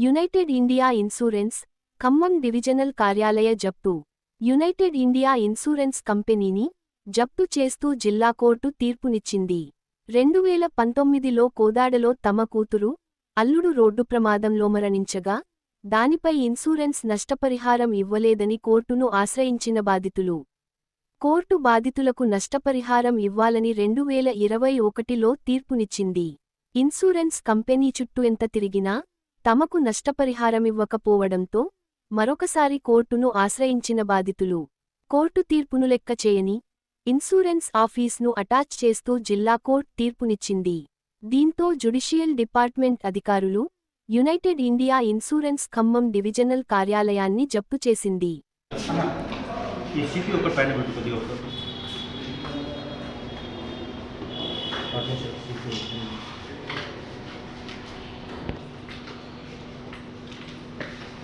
United India insurance Khammam divisional కార్యాలయ జప్తు. United India insurance కంపెనీని జప్తు చేస్తూ జిల్లా కోర్టు తీర్పునిచ్చింది. 2019లో కోదాడలో తమ కూతురు, అల్లుడు రోడ్డు ప్రమాదంలో మరణించగా దానిపై ఇన్సూరెన్స్ నష్టపరిహారం ఇవ్వలేదని కోర్టును ఆశ్రయించిన బాధితులు కోర్టు బాధితులకు నష్టపరిహారం ఇవ్వాలని 2021లో తీర్పునిచ్చింది. ఇన్సూరెన్స్ కంపెనీ చుట్టూ ఎంత తిరిగినా తమకు నష్టపరిహారమివ్వకపోవడంతో మరొకసారి కోర్టును ఆశ్రయించిన బాధితులు కోర్టు తీర్పును లెక్క చేయని ఇన్సూరెన్స్ ఆఫీస్ను అటాచ్ చేస్తూ జిల్లా కోర్టు తీర్పునిచ్చింది. దీంతో జ్యుడిషియల్ డిపార్ట్మెంట్ అధికారులు United India insurance Khammam divisional కార్యాలయాన్ని జప్తు చేసింది.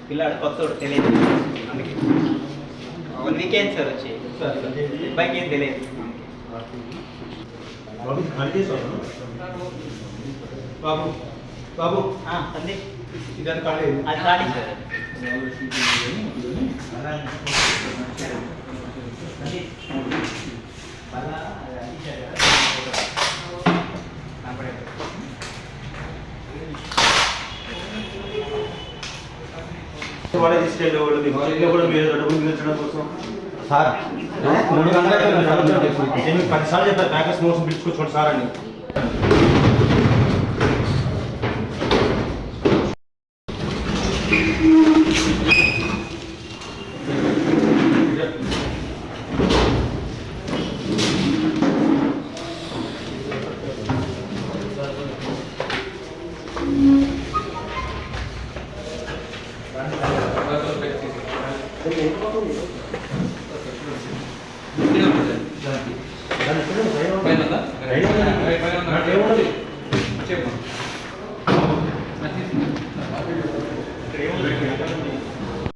పిల్లాడు కొత్తోడు తెలియదు, అందుకే 1 వీకెండ్ సార్ వచ్చి అబ్బాయికి ఏం తెలియదు. బాబు బాబు అండి అది ఖాళీ సార్. వాడే తీసుకెళ్ళి కూడా మీరు డబ్బులు మిగిల్చడం కోసం సార్ 10 సార్లు చెప్పారు బ్యాంకర్స్ మోసం పిలుచుకోవచ్చు సార్ అని.